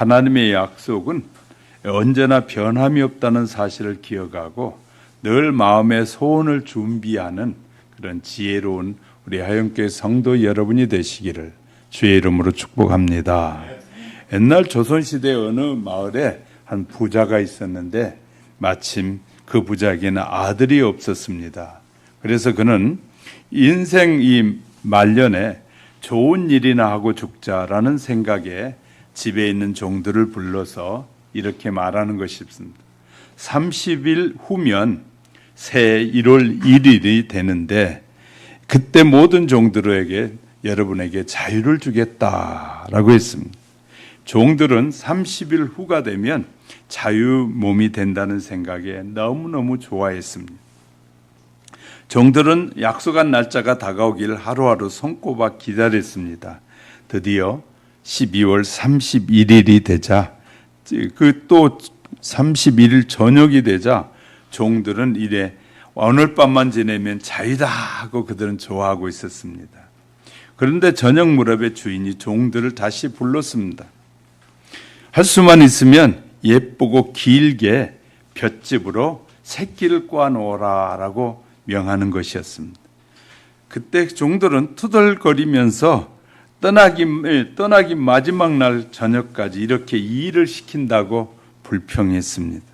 하나님의 약속은 언제나 변함이 없다는 사실을 기억하고 늘 마음의 소원을 준비하는 그런 지혜로운 우리 하영교회 성도 여러분이 되시기를 주의 이름으로 축복합니다. 옛날 조선시대 어느 마을에 한 부자가 있었는데 마침 그 부자에게는 아들이 없었습니다. 그래서 그는 인생 이 말년에 좋은 일이나 하고 죽자라는 생각에 집에 있는 종들을 불러서 이렇게 말하는 것이 있습니다. 30일 후면 새 1월 1일이 되는데 그때 모든 종들에게 여러분에게 자유를 주겠다라고 했습니다. 종들은 30일 후가 되면 자유 몸이 된다는 생각에 너무너무 좋아했습니다. 종들은 약속한 날짜가 다가오길 하루하루 손꼽아 기다렸습니다. 드디어 12월 31일이 되자 그 또 31일 저녁이 되자 종들은 이래 오늘 밤만 지내면 자유다 하고 그들은 좋아하고 있었습니다. 그런데 저녁 무렵에 주인이 종들을 다시 불렀습니다. 할 수만 있으면 예쁘고 길게 볏짚으로 새끼를 꼬아놓으라 라고 명하는 것이었습니다. 그때 종들은 투덜거리면서 떠나기 마지막 날 저녁까지 이렇게 일을 시킨다고 불평했습니다.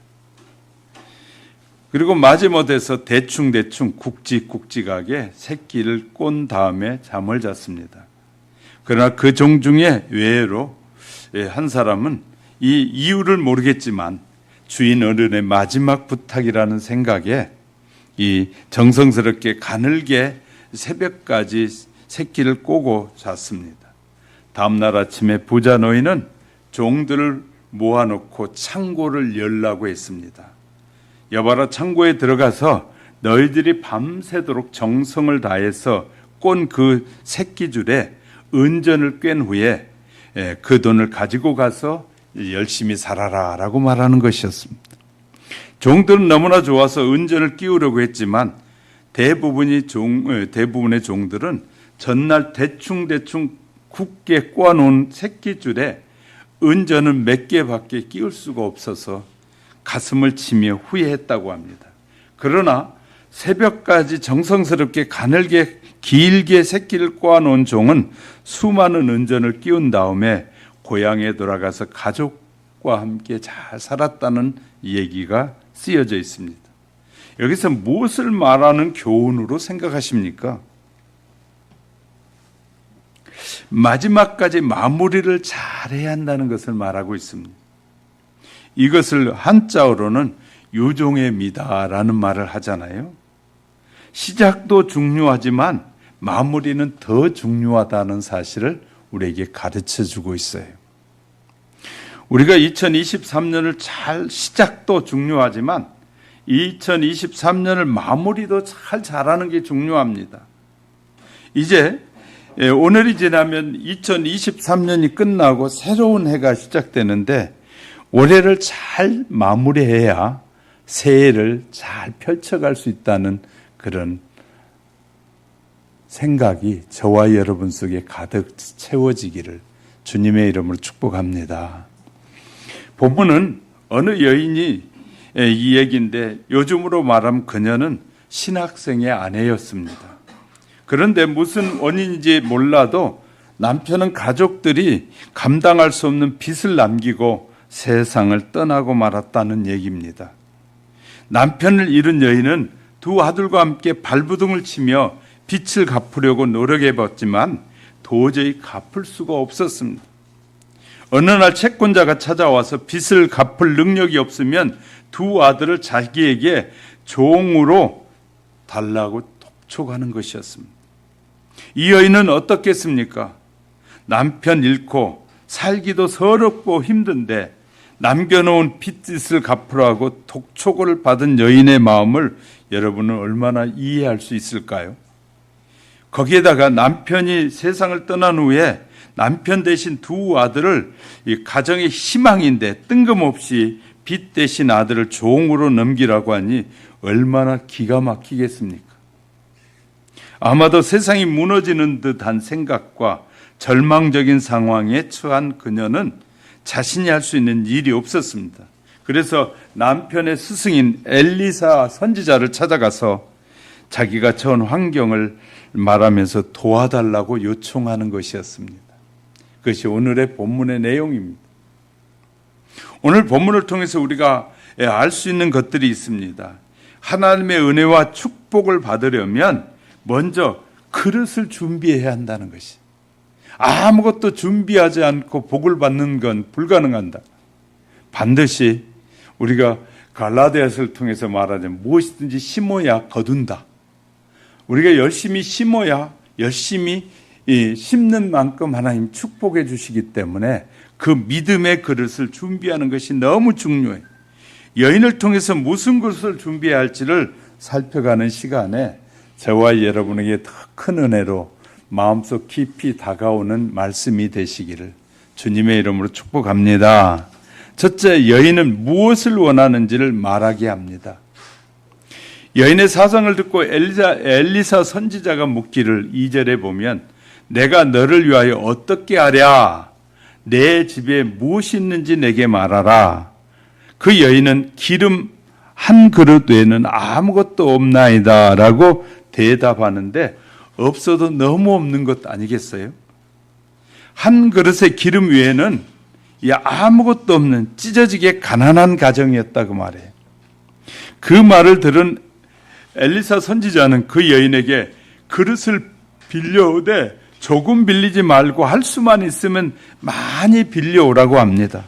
그리고 마지못해서 대충 굵직굵직하게 새끼를 꼰 다음에 잠을 잤습니다. 그러나 그 종 중에 외로 한 사람은 이 이유를 모르겠지만 주인 어른의 마지막 부탁이라는 생각에 이 정성스럽게 가늘게 새벽까지 새끼를 꼬고 잤습니다. 다음날 아침에 부자 노인은 종들을 모아놓고 창고를 열라고 했습니다. 여봐라, 창고에 들어가서 너희들이 밤새도록 정성을 다해서 꼰 그 새끼줄에 은전을 꿰는 후에 그 돈을 가지고 가서 열심히 살아라 라고 말하는 것이었습니다. 종들은 너무나 좋아서 은전을 끼우려고 했지만 대부분의 종들은 전날 대충 굳게 꼬아놓은 새끼줄에 은전을 몇 개밖에 끼울 수가 없어서 가슴을 치며 후회했다고 합니다. 그러나 새벽까지 정성스럽게 가늘게 길게 새끼를 꼬아놓은 종은 수많은 은전을 끼운 다음에 고향에 돌아가서 가족과 함께 잘 살았다는 얘기가 쓰여져 있습니다. 여기서 무엇을 말하는 교훈으로 생각하십니까? 마지막까지 마무리를 잘해야 한다는 것을 말하고 있습니다. 이것을 한자어로는 유종의 미다라는 말을 하잖아요. 시작도 중요하지만 마무리는 더 중요하다는 사실을 우리에게 가르쳐주고 있어요. 우리가 2023년을 시작도 중요하지만 2023년을 마무리도 잘하는 게 중요합니다. 이제 오늘이 지나면 2023년이 끝나고 새로운 해가 시작되는데 올해를 잘 마무리해야 새해를 잘 펼쳐갈 수 있다는 그런 생각이 저와 여러분 속에 가득 채워지기를 주님의 이름으로 축복합니다. 본문은 어느 여인이 이 얘기인데 요즘으로 말하면 그녀는 신학생의 아내였습니다. 그런데 무슨 원인인지 몰라도 남편은 가족들이 감당할 수 없는 빚을 남기고 세상을 떠나고 말았다는 얘기입니다. 남편을 잃은 여인은 두 아들과 함께 발부둥을 치며 빚을 갚으려고 노력해봤지만 도저히 갚을 수가 없었습니다. 어느 날 채권자가 찾아와서 빚을 갚을 능력이 없으면 두 아들을 자기에게 종으로 달라고 독촉하는 것이었습니다. 이 여인은 어떻겠습니까? 남편 잃고 살기도 서럽고 힘든데 남겨놓은 빚을 갚으라고 독촉을 받은 여인의 마음을 여러분은 얼마나 이해할 수 있을까요? 거기에다가 남편이 세상을 떠난 후에 남편 대신 두 아들을 이 가정의 희망인데 뜬금없이 빚 대신 아들을 종으로 넘기라고 하니 얼마나 기가 막히겠습니까? 아마도 세상이 무너지는 듯한 생각과 절망적인 상황에 처한 그녀는 자신이 할 수 있는 일이 없었습니다. 그래서 남편의 스승인 엘리사 선지자를 찾아가서 자기가 처한 환경을 말하면서 도와달라고 요청하는 것이었습니다. 그것이 오늘의 본문의 내용입니다. 오늘 본문을 통해서 우리가 알 수 있는 것들이 있습니다. 하나님의 은혜와 축복을 받으려면 먼저 그릇을 준비해야 한다는 것이, 아무것도 준비하지 않고 복을 받는 건 불가능하다. 반드시 우리가 갈라디아서를 통해서 말하자면 무엇이든지 심어야 거둔다. 우리가 열심히 심어야 열심히 심는 만큼 하나님 축복해 주시기 때문에 그 믿음의 그릇을 준비하는 것이 너무 중요해요. 여인을 통해서 무슨 그릇을 준비해야 할지를 살펴가는 시간에 저와 여러분에게 더 큰 은혜로 마음속 깊이 다가오는 말씀이 되시기를 주님의 이름으로 축복합니다. 첫째, 여인은 무엇을 원하는지를 말하게 합니다. 여인의 사정을 듣고 엘리사 선지자가 묻기를 2절에 보면 내가 너를 위하여 어떻게 하랴? 내 집에 무엇이 있는지 내게 말하라. 그 여인은 기름 한 그릇 외에는 아무것도 없나이다 라고 대답하는데, 없어도 너무 없는 것 아니겠어요? 한 그릇의 기름 외에는 아무것도 없는 찢어지게 가난한 가정이었다고 말해요. 그 말을 들은 엘리사 선지자는 그 여인에게 그릇을 빌려오되 조금 빌리지 말고 할 수만 있으면 많이 빌려오라고 합니다.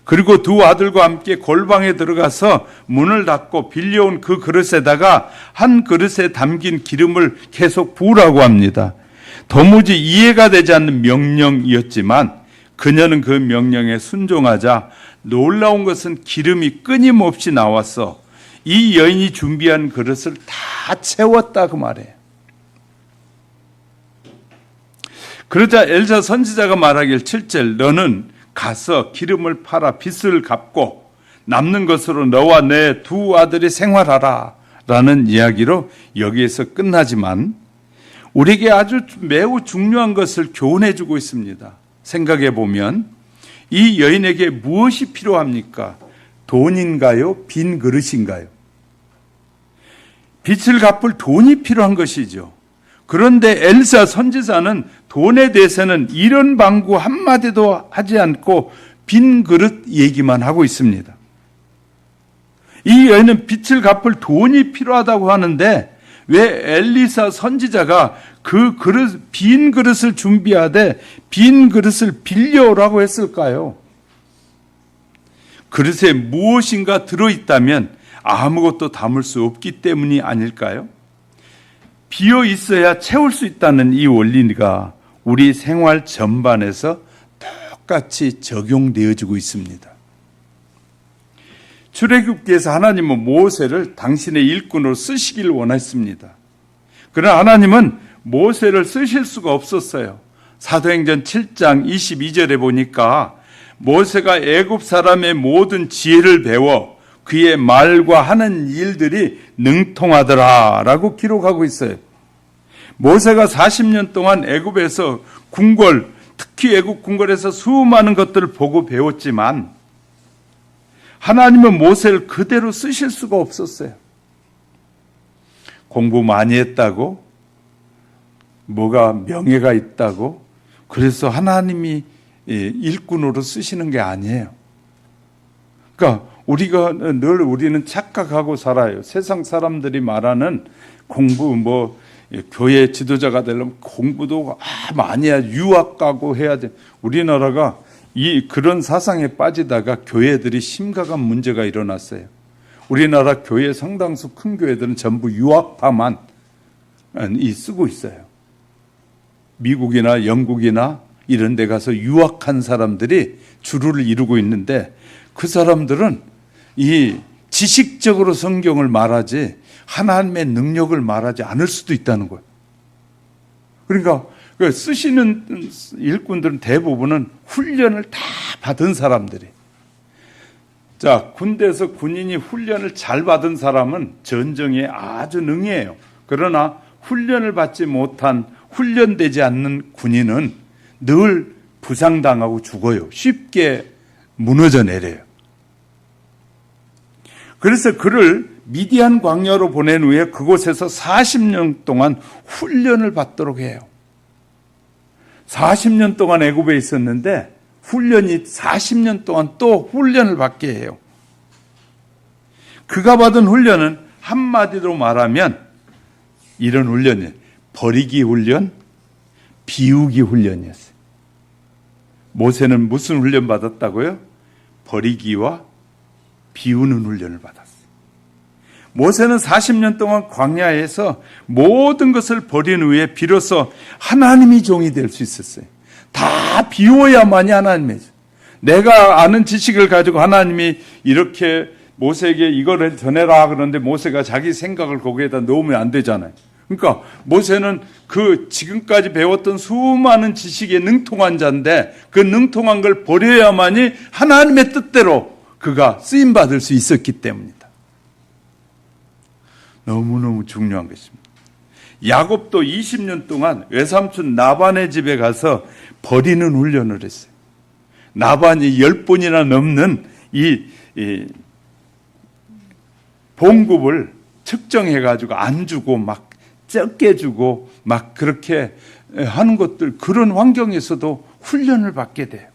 그리고 두 아들과 함께 골방에 들어가서 문을 닫고 빌려온 그 그릇에다가 한 그릇에 담긴 기름을 계속 부으라고 합니다. 도무지 이해가 되지 않는 명령이었지만 그녀는 그 명령에 순종하자 놀라운 것은 기름이 끊임없이 나와서 이 여인이 준비한 그릇을 다 채웠다고 말해요. 그러자 엘리사 선지자가 말하길 7절 너는 가서 기름을 팔아 빚을 갚고 남는 것으로 너와 내 두 아들이 생활하라 라는 이야기로 여기에서 끝나지만 우리에게 아주 매우 중요한 것을 교훈해 주고 있습니다. 생각해 보면 이 여인에게 무엇이 필요합니까? 돈인가요? 빈 그릇인가요? 빚을 갚을 돈이 필요한 것이죠. 그런데 엘리사 선지자는 돈에 대해서는 이런 방구 한마디도 하지 않고 빈 그릇 얘기만 하고 있습니다. 이 여인은 빚을 갚을 돈이 필요하다고 하는데 왜 엘리사 선지자가 그 그릇, 빈 그릇을 준비하되 빈 그릇을 빌려오라고 했을까요? 그릇에 무엇인가 들어있다면 아무것도 담을 수 없기 때문이 아닐까요? 비어 있어야 채울 수 있다는 이 원리가 우리 생활 전반에서 똑같이 적용되어지고 있습니다. 출애굽기에서 하나님은 모세를 당신의 일꾼으로 쓰시길 원했습니다. 그러나 하나님은 모세를 쓰실 수가 없었어요. 사도행전 7장 22절에 보니까 모세가 애굽 사람의 모든 지혜를 배워 그의 말과 하는 일들이 능통하더라 라고 기록하고 있어요. 모세가 40년 동안 애굽에서 궁궐, 특히 애굽 궁궐에서 수많은 것들을 보고 배웠지만 하나님은 모세를 그대로 쓰실 수가 없었어요. 공부 많이 했다고, 뭐가 명예가 있다고, 그래서 하나님이 일꾼으로 쓰시는 게 아니에요. 그러니까 우리는 착각하고 살아요. 세상 사람들이 말하는 공부, 교회 지도자가 되려면 공부도 많이 해야 유학 가고 해야 돼. 우리나라가 그런 사상에 빠지다가 교회들이 심각한 문제가 일어났어요. 우리나라 교회 상당수 큰 교회들은 전부 유학파만 쓰고 있어요. 미국이나 영국이나 이런 데 가서 유학한 사람들이 주를 이루고 있는데 그 사람들은 이 지식적으로 성경을 말하지 하나님의 능력을 말하지 않을 수도 있다는 거예요. 그러니까 쓰시는 일꾼들은 대부분은 훈련을 다 받은 사람들이. 자, 군대에서 군인이 훈련을 잘 받은 사람은 전쟁에 아주 능해요. 그러나 훈련을 받지 못한 훈련되지 않는 군인은 늘 부상당하고 죽어요. 쉽게 무너져 내려요. 그래서 그를 미디안 광야로 보낸 후에 그곳에서 40년 동안 훈련을 받도록 해요. 40년 동안 애굽에 있었는데 훈련이 40년 동안 또 훈련을 받게 해요. 그가 받은 훈련은 한마디로 말하면 이런 훈련이에요. 버리기 훈련, 비우기 훈련이었어요. 모세는 무슨 훈련 받았다고요? 버리기와 비우는 훈련을 받았어요. 모세는 40년 동안 광야에서 모든 것을 버린 후에 비로소 하나님이 종이 될 수 있었어요. 다 비워야만이 하나님이죠. 내가 아는 지식을 가지고 하나님이 이렇게 모세에게 이거를 전해라 그러는데 모세가 자기 생각을 거기에다 넣으면 안 되잖아요. 그러니까 모세는 그 지금까지 배웠던 수많은 지식에 능통한 자인데 그 능통한 걸 버려야만이 하나님의 뜻대로 그가 쓰임받을 수 있었기 때문이다. 너무너무 중요한 것입니다. 야곱도 20년 동안 외삼촌 나반의 집에 가서 버리는 훈련을 했어요. 나반이 10번이나 넘는 이 봉급을 측정해가지고 안 주고 막 적게 주고 막 그렇게 하는 것들, 그런 환경에서도 훈련을 받게 돼요.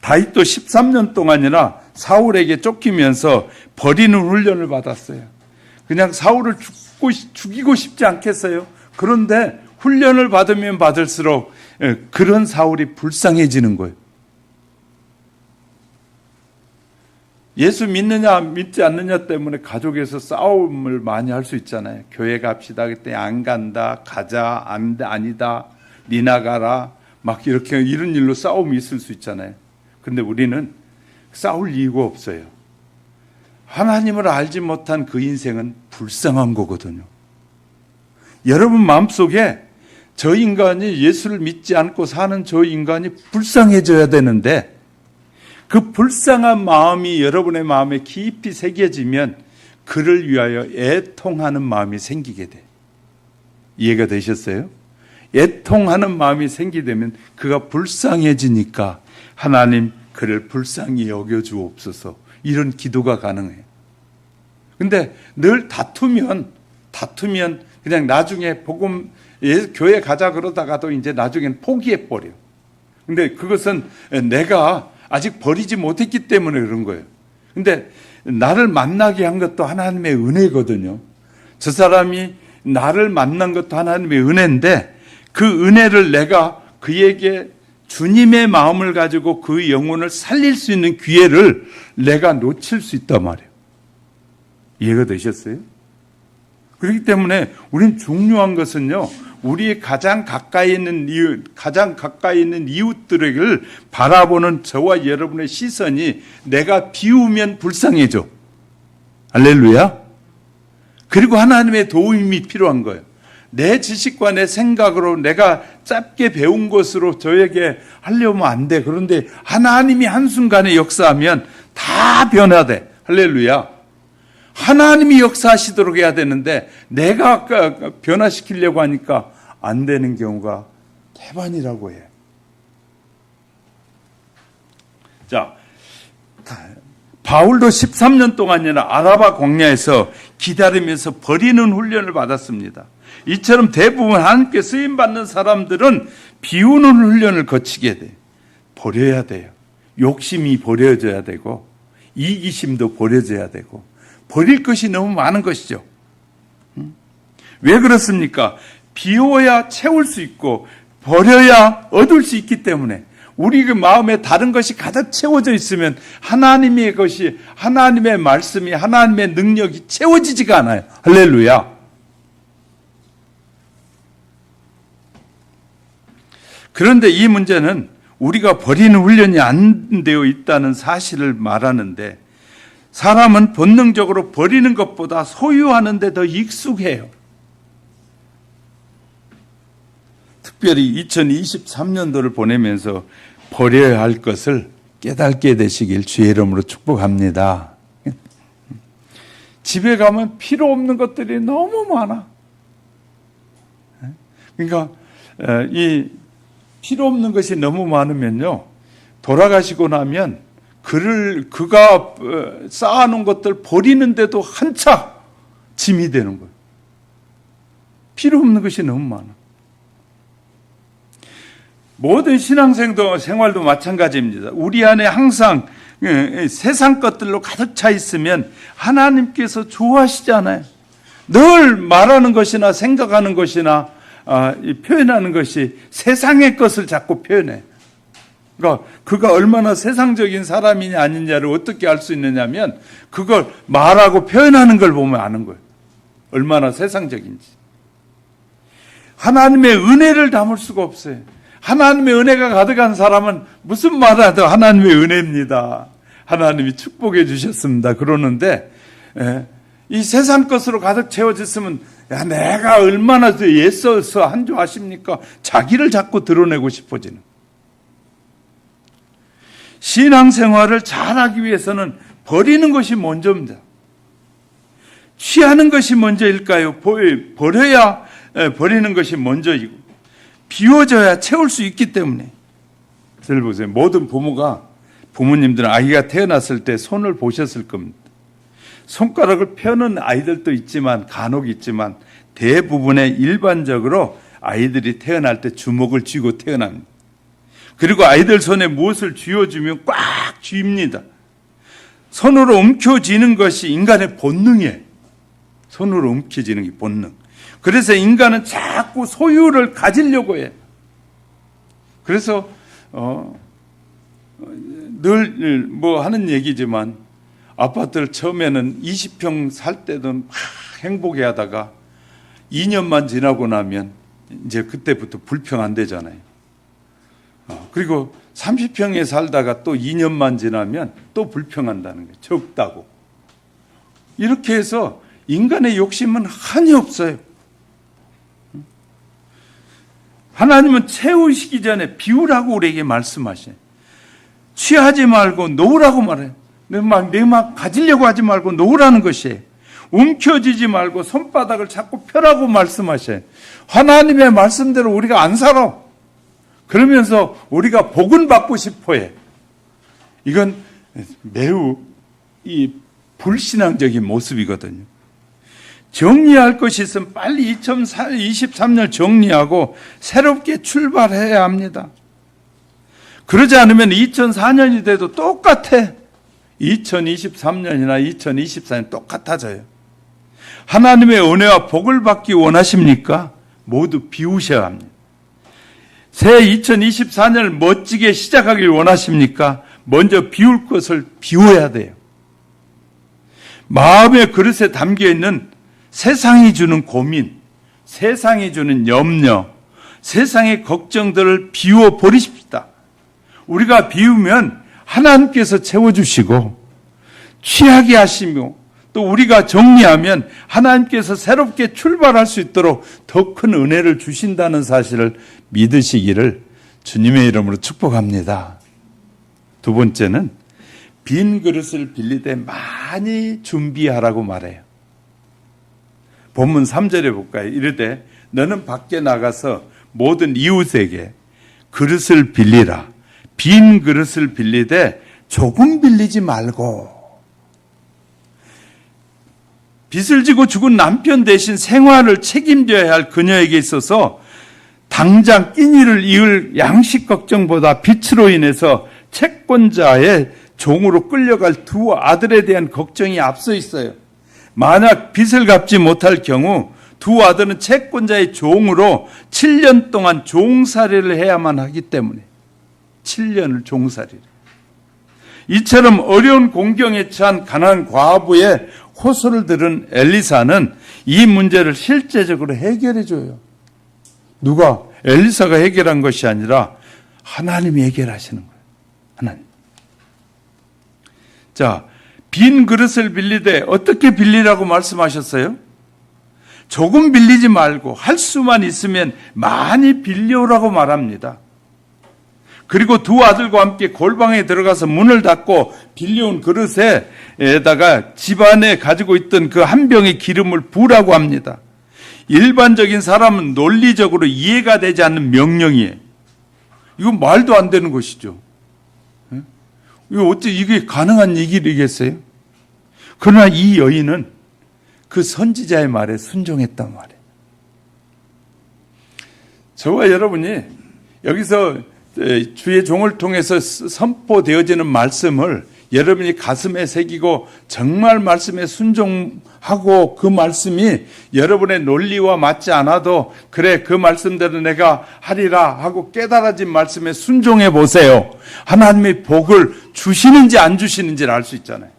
다윗도 13년 동안이나 사울에게 쫓기면서 버리는 훈련을 받았어요. 그냥 사울을 죽이고 싶지 않겠어요? 그런데 훈련을 받으면 받을수록 그런 사울이 불쌍해지는 거예요. 예수 믿느냐 믿지 않느냐 때문에 가족에서 싸움을 많이 할 수 있잖아요. 교회 갑시다. 그때 안 간다. 가자. 안 돼. 아니다. 니 나가라. 막 이렇게 이런 일로 싸움이 있을 수 있잖아요. 근데 우리는 싸울 이유가 없어요. 하나님을 알지 못한 그 인생은 불쌍한 거거든요. 여러분 마음속에 저 인간이 예수를 믿지 않고 사는 저 인간이 불쌍해져야 되는데 그 불쌍한 마음이 여러분의 마음에 깊이 새겨지면 그를 위하여 애통하는 마음이 생기게 돼. 이해가 되셨어요? 애통하는 마음이 생기되면 그가 불쌍해지니까 하나님 그를 불쌍히 여겨주옵소서, 이런 기도가 가능해요. 근데 늘 다투면 그냥 나중에 복음 교회 가자 그러다가도 이제 나중엔 포기해 버려. 근데 그것은 내가 아직 버리지 못했기 때문에 그런 거예요. 근데 나를 만나게 한 것도 하나님의 은혜거든요. 저 사람이 나를 만난 것도 하나님의 은혜인데 그 은혜를 내가 그에게 주님의 마음을 가지고 그 영혼을 살릴 수 있는 기회를 내가 놓칠 수 있단 말이에요. 이해가 되셨어요? 그렇기 때문에 우린 중요한 것은요, 우리의 가장 가까이 있는 이웃들을 바라보는 저와 여러분의 시선이 내가 비우면 불쌍해져. 할렐루야. 그리고 하나님의 도움이 필요한 거예요. 내 지식과 내 생각으로 내가 짧게 배운 것으로 저에게 하려면 안 돼. 그런데 하나님이 한순간에 역사하면 다 변화돼. 할렐루야. 하나님이 역사하시도록 해야 되는데 내가 변화시키려고 하니까 안 되는 경우가 대반이라고 해요. 자, 바울도 13년 동안이나 아라바 광야에서 기다리면서 버리는 훈련을 받았습니다. 이처럼 대부분 하나님께 쓰임받는 사람들은 비우는 훈련을 거치게 돼요. 버려야 돼요. 욕심이 버려져야 되고 이기심도 버려져야 되고 버릴 것이 너무 많은 것이죠. 왜 그렇습니까? 비워야 채울 수 있고 버려야 얻을 수 있기 때문에 우리 그 마음에 다른 것이 가득 채워져 있으면 하나님의 것이, 하나님의 말씀이, 하나님의 능력이 채워지지가 않아요. 할렐루야. 그런데 이 문제는 우리가 버리는 훈련이 안 되어 있다는 사실을 말하는데 사람은 본능적으로 버리는 것보다 소유하는 데 더 익숙해요. 특별히 2023년도를 보내면서 버려야 할 것을 깨닫게 되시길 주의 이름으로 축복합니다. 집에 가면 필요 없는 것들이 너무 많아. 그러니까 이 필요 없는 것이 너무 많으면요, 돌아가시고 나면 그가 쌓아놓은 것들 버리는데도 한차 짐이 되는 거예요. 필요 없는 것이 너무 많아. 모든 생활도 마찬가지입니다. 우리 안에 항상 세상 것들로 가득 차 있으면 하나님께서 좋아하시지 않아요. 늘 말하는 것이나 생각하는 것이나 표현하는 것이 세상의 것을 자꾸 표현해. 그러니까 그가 얼마나 세상적인 사람이냐 아니냐를 어떻게 알 수 있느냐면 그걸 말하고 표현하는 걸 보면 아는 거예요. 얼마나 세상적인지. 하나님의 은혜를 담을 수가 없어요. 하나님의 은혜가 가득한 사람은 무슨 말을 하든 하나님의 은혜입니다. 하나님이 축복해 주셨습니다. 그러는데 이 세상 것으로 가득 채워졌으면 야, 내가 얼마나 애써서 한 줄 아십니까? 자기를 자꾸 드러내고 싶어지는. 신앙생활을 잘하기 위해서는 버리는 것이 먼저입니다. 취하는 것이 먼저일까요? 버려야 버리는 것이 먼저이고 비워져야 채울 수 있기 때문에. 잘 보세요. 모든 부모님들은 아이가 태어났을 때 손을 보셨을 겁니다. 손가락을 펴는 아이들도 있지만 간혹 있지만 대부분의 일반적으로 아이들이 태어날 때 주먹을 쥐고 태어납니다. 그리고 아이들 손에 무엇을 쥐어주면 꽉 쥐입니다. 손으로 움켜쥐는 것이 인간의 본능이에요. 손으로 움켜쥐는 게 본능. 그래서 인간은 자꾸 소유를 가지려고 해요. 그래서 늘 하는 얘기지만 아파트를 처음에는 20평 살 때도 막 행복해 하다가 2년만 지나고 나면 이제 그때부터 불평한대잖아요. 그리고 30평에 살다가 또 2년만 지나면 또 불평한다는 거예요. 적다고. 이렇게 해서 인간의 욕심은 한이 없어요. 하나님은 채우시기 전에 비우라고 우리에게 말씀하셔요. 취하지 말고 놓으라고 말해요. 내 막 가지려고 하지 말고 놓으라는 것이에요. 움켜쥐지 말고 손바닥을 자꾸 펴라고 말씀하셔요. 하나님의 말씀대로 우리가 안 살아. 그러면서 우리가 복은 받고 싶어해. 이건 매우 불신앙적인 모습이거든요. 정리할 것이 있으면 빨리 2023년 정리하고 새롭게 출발해야 합니다. 그러지 않으면 2004년이 돼도 똑같아. 2023년이나 2024년 똑같아져요. 하나님의 은혜와 복을 받기 원하십니까? 모두 비우셔야 합니다. 새 2024년을 멋지게 시작하길 원하십니까? 먼저 비울 것을 비워야 돼요. 마음의 그릇에 담겨있는 세상이 주는 고민, 세상이 주는 염려, 세상의 걱정들을 비워 버리십시다. 우리가 비우면 하나님께서 채워주시고 취하게 하시며 또 우리가 정리하면 하나님께서 새롭게 출발할 수 있도록 더 큰 은혜를 주신다는 사실을 믿으시기를 주님의 이름으로 축복합니다. 두 번째는 빈 그릇을 빌리되 많이 준비하라고 말해요. 본문 3절에 볼까요? 이르되 너는 밖에 나가서 모든 이웃에게 그릇을 빌리라. 빈 그릇을 빌리되 조금 빌리지 말고. 빚을 지고 죽은 남편 대신 생활을 책임져야 할 그녀에게 있어서 당장 끼니를 이을 양식 걱정보다 빚으로 인해서 채권자의 종으로 끌려갈 두 아들에 대한 걱정이 앞서 있어요. 만약 빚을 갚지 못할 경우 두 아들은 채권자의 종으로 7년 동안 종살이를 해야만 하기 때문에 7년을 종살이를. 이처럼 어려운 공경에 처한 가난한 과부의 호소를 들은 엘리사는 이 문제를 실제적으로 해결해 줘요. 누가? 엘리사가 해결한 것이 아니라 하나님이 해결하시는 거예요. 하나님. 자, 빈 그릇을 빌리되 어떻게 빌리라고 말씀하셨어요? 조금 빌리지 말고 할 수만 있으면 많이 빌려오라고 말합니다. 그리고 두 아들과 함께 골방에 들어가서 문을 닫고 빌려온 그릇에다가 집안에 가지고 있던 그 한 병의 기름을 부으라고 합니다. 일반적인 사람은 논리적으로 이해가 되지 않는 명령이에요. 이건 말도 안 되는 것이죠. 이거 어떻게 이게 가능한 얘기겠어요? 그러나 이 여인은 그 선지자의 말에 순종했단 말이에요. 저와 여러분이 여기서 주의 종을 통해서 선포되어지는 말씀을 여러분이 가슴에 새기고 정말 말씀에 순종하고 그 말씀이 여러분의 논리와 맞지 않아도 그래 그 말씀대로 내가 하리라 하고 깨달아진 말씀에 순종해 보세요. 하나님의 복을 주시는지 안 주시는지를 알 수 있잖아요.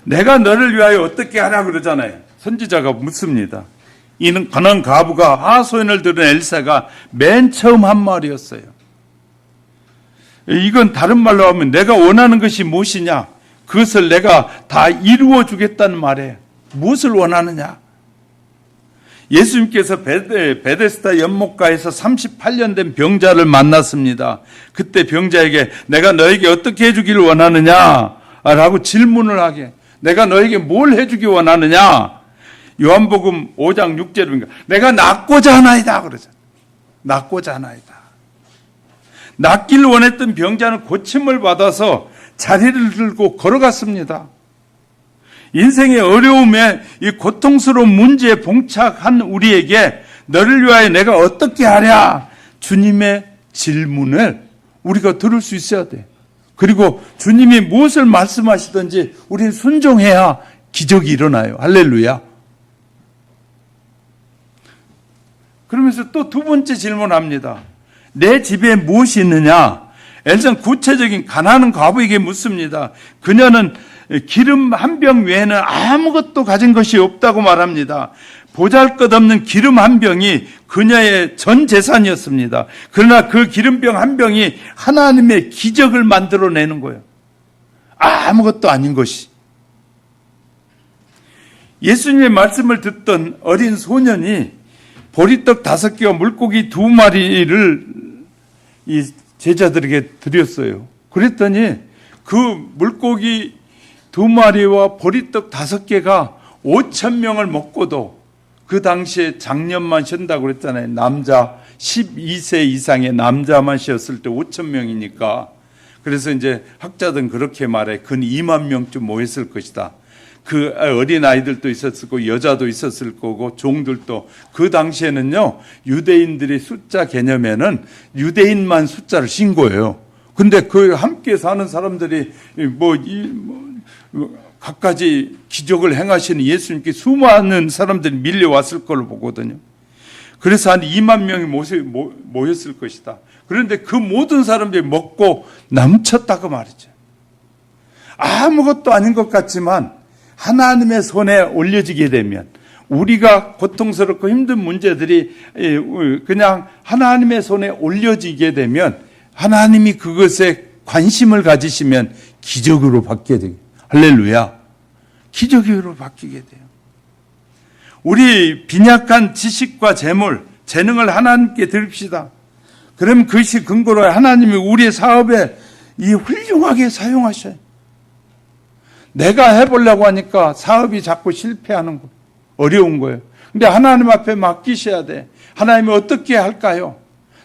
내가 너를 위하여 어떻게 하라 그러잖아요. 선지자가 묻습니다. 이는 가난 과부가 하소연을 들은 엘사가 맨 처음 한 말이었어요. 이건 다른 말로 하면 내가 원하는 것이 무엇이냐? 그것을 내가 다 이루어 주겠다는 말이에요. 무엇을 원하느냐? 예수님께서 베데스다 연못가에서 38년 된 병자를 만났습니다. 그때 병자에게 내가 너에게 어떻게 해주기를 원하느냐? 라고 질문을 하게. 내가 너에게 뭘 해주기 원하느냐? 요한복음 5장 6절입니다. 내가 낫고자 하나이다 그러죠. 낫고자 하나이다. 낫기를 원했던 병자는 고침을 받아서 자리를 들고 걸어갔습니다. 인생의 어려움에 이 고통스러운 문제에 봉착한 우리에게 너를 위하여 내가 어떻게 하랴? 주님의 질문을 우리가 들을 수 있어야 돼. 그리고 주님이 무엇을 말씀하시든지 우리는 순종해야 기적이 일어나요. 할렐루야. 그러면서 또 두 번째 질문합니다. 내 집에 무엇이 있느냐? 엘사는 구체적인 가난한 과부에게 묻습니다. 그녀는 기름 한 병 외에는 아무것도 가진 것이 없다고 말합니다. 보잘것없는 기름 한 병이 그녀의 전 재산이었습니다. 그러나 그 기름병 한 병이 하나님의 기적을 만들어내는 거예요. 아무것도 아닌 것이. 예수님의 말씀을 듣던 어린 소년이 보리떡 5개와 물고기 2마리를 이 제자들에게 드렸어요. 그랬더니 그 물고기 2마리와 보리떡 5개가 5,000명을 먹고도 그 당시에 장년만 쉰다고 그랬잖아요. 남자 12세 이상의 남자만 쉬었을 때 5,000명이니까. 그래서 이제 학자들은 그렇게 말해. 근 2만 명쯤 모였을 것이다. 그 어린 아이들도 있었을 거고 여자도 있었을 거고 종들도. 그 당시에는요 유대인들의 숫자 개념에는 유대인만 숫자를 신 거예요. 근데 그 함께 사는 사람들이 갖가지 기적을 행하시는 예수님께 수많은 사람들이 밀려왔을 걸로 보거든요. 그래서 한 2만 명이 모였을 것이다. 그런데 그 모든 사람들이 먹고 넘쳤다고 말이죠. 아무것도 아닌 것 같지만 하나님의 손에 올려지게 되면 우리가 고통스럽고 힘든 문제들이 그냥 하나님의 손에 올려지게 되면 하나님이 그것에 관심을 가지시면 기적으로 바뀌게 돼요. 할렐루야. 기적으로 바뀌게 돼요. 우리 빈약한 지식과 재능을 하나님께 드립시다. 그러면 그것이 근거로 하나님이 우리의 사업에 훌륭하게 사용하셔요. 내가 해보려고 하니까 사업이 자꾸 실패하는 거 어려운 거예요. 근데 하나님 앞에 맡기셔야 돼. 하나님이 어떻게 할까요?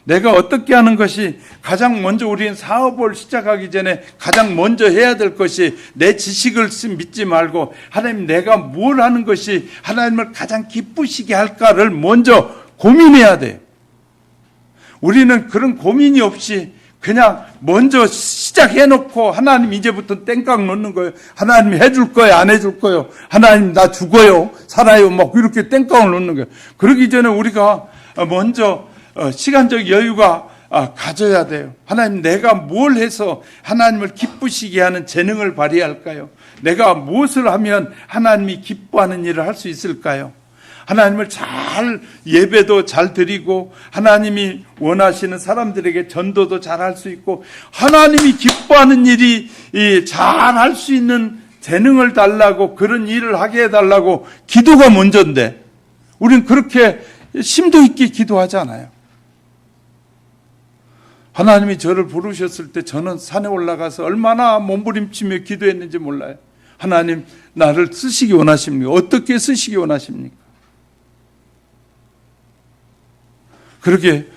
내가 어떻게 하는 것이 가장 먼저 우리는 사업을 시작하기 전에 가장 먼저 해야 될 것이 내 지식을 믿지 말고 하나님 내가 뭘 하는 것이 하나님을 가장 기쁘시게 할까를 먼저 고민해야 돼요. 우리는 그런 고민이 없이 그냥 먼저 시작해놓고 하나님 이제부터 땡깡 놓는 거예요. 하나님 해줄 거예요? 안 해줄 거예요? 하나님 나 죽어요? 살아요? 막 이렇게 땡깡을 놓는 거예요. 그러기 전에 우리가 먼저 시간적 여유가 가져야 돼요. 하나님 내가 뭘 해서 하나님을 기쁘시게 하는 재능을 발휘할까요? 내가 무엇을 하면 하나님이 기뻐하는 일을 할 수 있을까요? 하나님을 잘 예배도 잘 드리고 하나님이 원하시는 사람들에게 전도도 잘 할 수 있고 하나님이 기뻐하는 일이 잘 할 수 있는 재능을 달라고 그런 일을 하게 해달라고 기도가 먼저인데 우리는 그렇게 심도 있게 기도하지 않아요. 하나님이 저를 부르셨을 때 저는 산에 올라가서 얼마나 몸부림치며 기도했는지 몰라요. 하나님 나를 쓰시기 원하십니까? 어떻게 쓰시기 원하십니까? 그렇게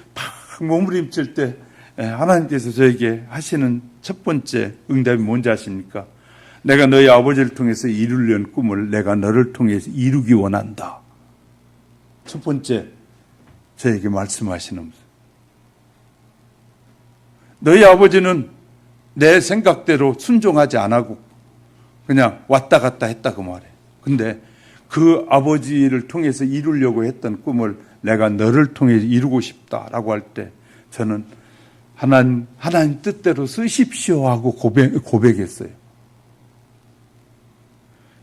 몸부림칠 때 하나님께서 저에게 하시는 첫 번째 응답이 뭔지 아십니까? 내가 너희 아버지를 통해서 이루려는 꿈을 내가 너를 통해서 이루기 원한다. 첫 번째 저에게 말씀하시는 거죠. 너희 아버지는 내 생각대로 순종하지 않고 그냥 왔다 갔다 했다 그 말이에요. 근데 그 아버지를 통해서 이루려고 했던 꿈을 내가 너를 통해서 이루고 싶다라고 할 때 저는 하나님 뜻대로 쓰십시오 하고 고백했어요.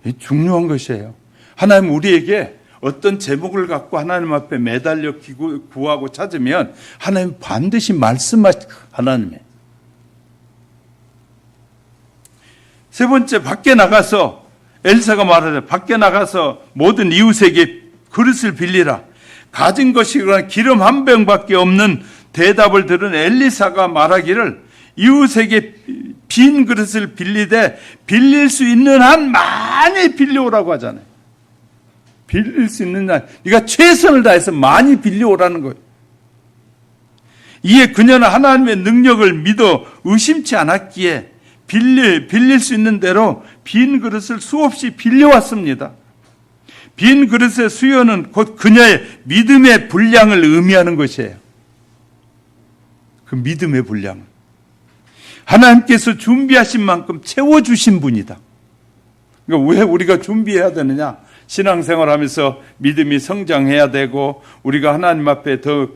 이 중요한 것이에요. 하나님 우리에게 어떤 제목을 갖고 하나님 앞에 매달려 구하고 찾으면 하나님 반드시 하나님의 세 번째, 밖에 나가서 엘사가 말하되 밖에 나가서 모든 이웃에게 그릇을 빌리라. 가진 것이 기름 한 병밖에 없는 대답을 들은 엘리사가 말하기를 이웃에게 빈 그릇을 빌리되 빌릴 수 있는 한 많이 빌려오라고 하잖아요. 빌릴 수 있는 한 네가 최선을 다해서 많이 빌려오라는 거예요. 이에 그녀는 하나님의 능력을 믿어 의심치 않았기에 빌릴 수 있는 대로 빈 그릇을 수없이 빌려왔습니다. 빈 그릇의 수요는 곧 그녀의 믿음의 분량을 의미하는 것이에요. 그 믿음의 분량. 하나님께서 준비하신 만큼 채워주신 분이다. 그러니까 왜 우리가 준비해야 되느냐? 신앙생활하면서 믿음이 성장해야 되고 우리가 하나님 앞에 더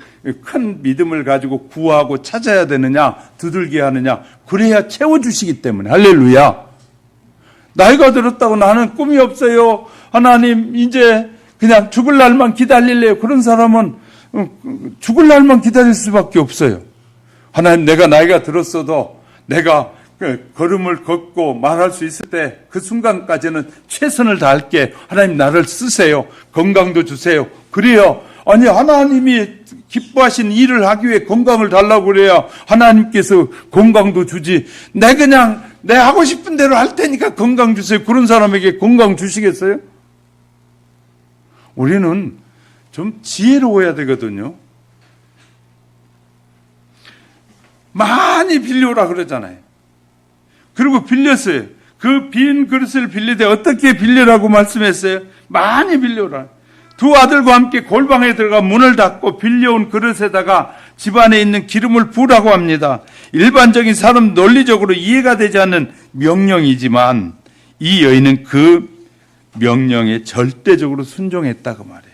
큰 믿음을 가지고 구하고 찾아야 되느냐, 두들겨 하느냐, 그래야 채워주시기 때문에. 할렐루야. 나이가 들었다고 나는 꿈이 없어요. 하나님 이제 그냥 죽을 날만 기다릴래요. 그런 사람은 죽을 날만 기다릴 수밖에 없어요. 하나님 내가 나이가 들었어도 내가 걸음을 걷고 말할 수 있을 때 그 순간까지는 최선을 다할게. 하나님 나를 쓰세요. 건강도 주세요. 그래요. 아니 하나님이 기뻐하신 일을 하기 위해 건강을 달라고 그래야 하나님께서 건강도 주지. 내 그냥 내 하고 싶은 대로 할 테니까 건강 주세요. 그런 사람에게 건강 주시겠어요? 우리는 좀 지혜로워야 되거든요. 많이 빌려오라 그러잖아요. 그리고 빌렸어요. 그 빈 그릇을 빌리되 어떻게 빌리라고 말씀했어요? 많이 빌려오라. 두 아들과 함께 골방에 들어가 문을 닫고 빌려온 그릇에다가 집안에 있는 기름을 부으라고 합니다. 일반적인 사람 논리적으로 이해가 되지 않는 명령이지만 이 여인은 그 명령에 절대적으로 순종했다고 말해요.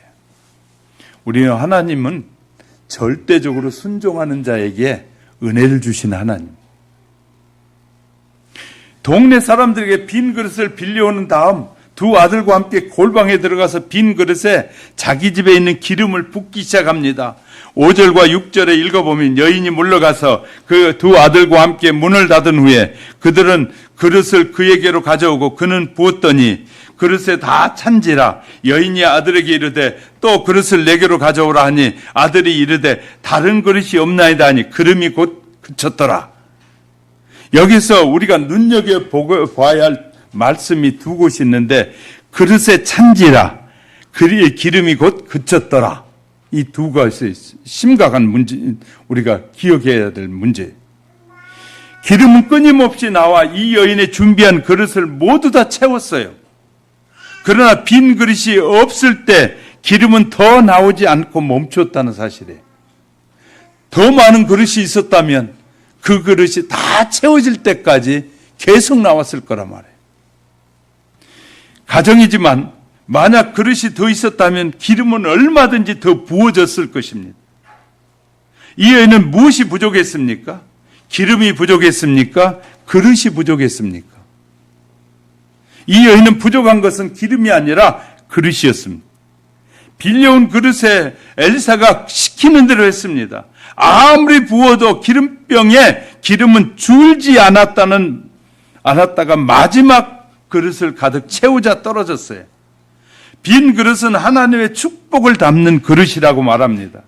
우리는 하나님은 절대적으로 순종하는 자에게 은혜를 주시는 하나님. 동네 사람들에게 빈 그릇을 빌려오는 다음 두 아들과 함께 골방에 들어가서 빈 그릇에 자기 집에 있는 기름을 붓기 시작합니다. 5절과 6절에 읽어보면 여인이 물러가서 그 두 아들과 함께 문을 닫은 후에 그들은 그릇을 그에게로 가져오고 그는 부었더니 그릇에 다 찬지라. 여인이 아들에게 이르되 또 그릇을 내게로 가져오라 하니 아들이 이르되 다른 그릇이 없나이다 하니 기름이 곧 그쳤더라. 여기서 우리가 눈여겨봐야 할 말씀이 두 곳이 있는데 그릇에 찬지라, 기름이 곧 그쳤더라. 이 두 가지 심각한 문제, 우리가 기억해야 될 문제. 기름은 끊임없이 나와 이 여인의 준비한 그릇을 모두 다 채웠어요. 그러나 빈 그릇이 없을 때 기름은 더 나오지 않고 멈췄다는 사실이에요. 더 많은 그릇이 있었다면 그 그릇이 다 채워질 때까지 계속 나왔을 거란 말이에요. 가정이지만 만약 그릇이 더 있었다면 기름은 얼마든지 더 부어졌을 것입니다. 이 여인은 무엇이 부족했습니까? 기름이 부족했습니까? 그릇이 부족했습니까? 이 여인은 부족한 것은 기름이 아니라 그릇이었습니다. 빌려온 그릇에 엘사가 시키는 대로 했습니다. 아무리 부어도 기름병에 기름은 줄지 않았다가 마지막 그릇을 가득 채우자 떨어졌어요. 빈 그릇은 하나님의 축복을 담는 그릇이라고 말합니다.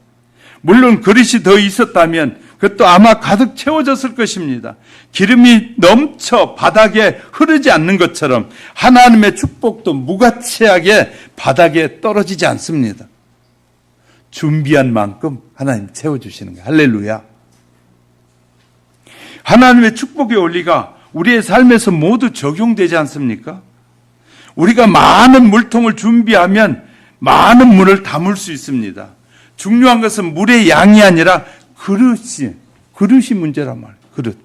물론 그릇이 더 있었다면 그것도 아마 가득 채워졌을 것입니다. 기름이 넘쳐 바닥에 흐르지 않는 것처럼 하나님의 축복도 무가치하게 바닥에 떨어지지 않습니다. 준비한 만큼 하나님 채워주시는 거예요. 할렐루야. 하나님의 축복의 원리가 우리의 삶에서 모두 적용되지 않습니까? 우리가 많은 물통을 준비하면 많은 물을 담을 수 있습니다. 중요한 것은 물의 양이 아니라 그릇이 문제란 말이에요. 그릇.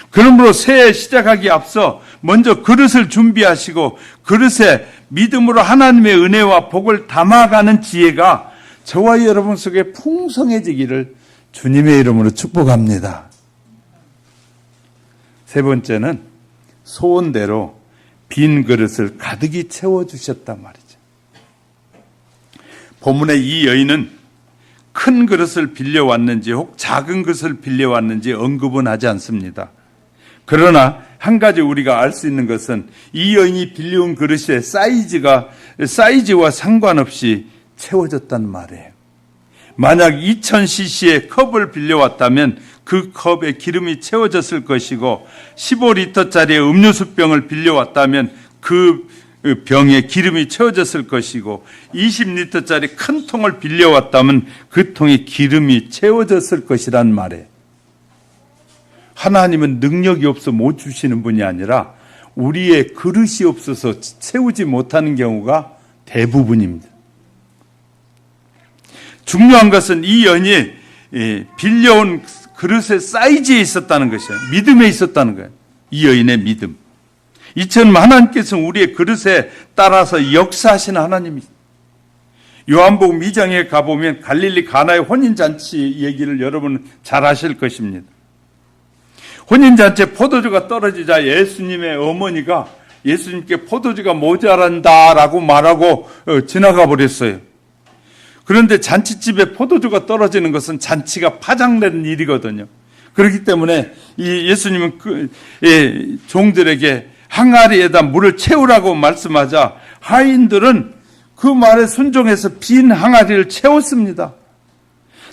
그러므로 새해 시작하기 앞서 먼저 그릇을 준비하시고 그릇에 믿음으로 하나님의 은혜와 복을 담아가는 지혜가 저와 여러분 속에 풍성해지기를 주님의 이름으로 축복합니다. 세 번째는 소원대로 빈 그릇을 가득히 채워주셨단 말이죠. 본문의 이 여인은 큰 그릇을 빌려왔는지 혹 작은 그릇을 빌려왔는지 언급은 하지 않습니다. 그러나 한 가지 우리가 알 수 있는 것은 이 여인이 빌려온 그릇의 사이즈와 상관없이 채워졌단 말이에요. 만약 2000cc의 컵을 빌려왔다면 그 컵에 기름이 채워졌을 것이고 15리터짜리 음료수병을 빌려왔다면 그 병에 기름이 채워졌을 것이고 20리터짜리 큰 통을 빌려왔다면 그 통에 기름이 채워졌을 것이란 말이에요. 하나님은 능력이 없어 못 주시는 분이 아니라 우리의 그릇이 없어서 채우지 못하는 경우가 대부분입니다. 중요한 것은 이 여인이 빌려온 그릇의 사이즈에 있었다는 것이에요. 믿음에 있었다는 거예요. 이 여인의 믿음. 이처럼 하나님께서는 우리의 그릇에 따라서 역사하시는 하나님이죠. 요한복음 2장에 가보면 갈릴리 가나의 혼인잔치 얘기를 여러분은 잘 아실 것입니다. 혼인잔치에 포도주가 떨어지자 예수님의 어머니가 예수님께 포도주가 모자란다라고 말하고 지나가 버렸어요. 그런데 잔치집에 포도주가 떨어지는 것은 잔치가 파장되는 일이거든요. 그렇기 때문에 이 예수님은 종들에게 항아리에다 물을 채우라고 말씀하자 하인들은 그 말에 순종해서 빈 항아리를 채웠습니다.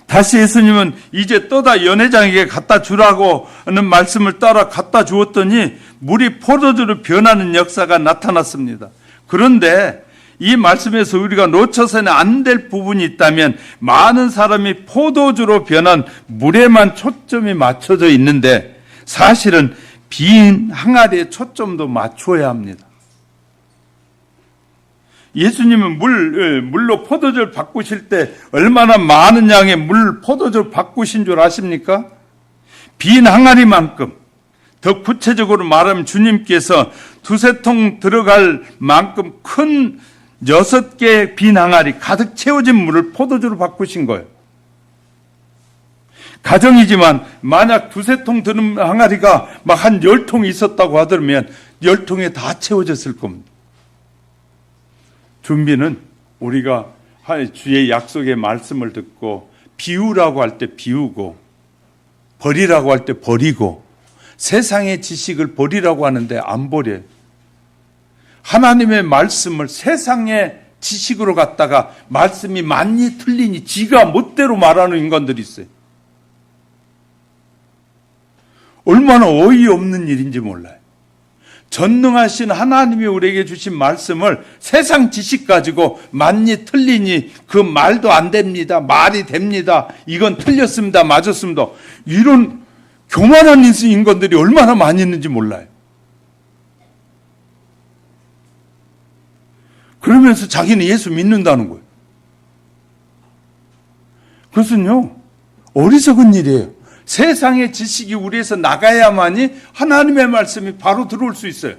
다시 예수님은 이제 떠다 연회장에게 갖다 주라고 하는 말씀을 따라 갖다 주었더니 물이 포도주로 변하는 역사가 나타났습니다. 그런데 이 말씀에서 우리가 놓쳐서는 안 될 부분이 있다면 많은 사람이 포도주로 변한 물에만 초점이 맞춰져 있는데 사실은 빈 항아리에 초점도 맞춰야 합니다. 예수님은 물로 포도주를 바꾸실 때 얼마나 많은 양의 포도주를 바꾸신 줄 아십니까? 빈 항아리만큼, 더 구체적으로 말하면 주님께서 2-3통 들어갈 만큼 큰 6개의 빈 항아리 가득 채워진 물을 포도주로 바꾸신 거예요. 가정이지만 만약 2-3통 드는 항아리가 막 한 10통이 있었다고 하더라면 10통에 다 채워졌을 겁니다. 준비는 우리가 주의 약속의 말씀을 듣고 비우라고 할 때 비우고 버리라고 할 때 버리고 세상의 지식을 버리라고 하는데 안 버려요. 하나님의 말씀을 세상의 지식으로 갖다가 말씀이 맞니 틀리니 지가 멋대로 말하는 인간들이 있어요. 얼마나 어이없는 일인지 몰라요. 전능하신 하나님이 우리에게 주신 말씀을 세상 지식 가지고 맞니 틀리니 그 말도 안 됩니다. 말이 됩니다. 이건 틀렸습니다. 맞았습니다. 이런 교만한 인간들이 얼마나 많이 있는지 몰라요. 그러면서 자기는 예수 믿는다는 거예요. 그것은요, 어리석은 일이에요. 세상의 지식이 우리에서 나가야만이 하나님의 말씀이 바로 들어올 수 있어요.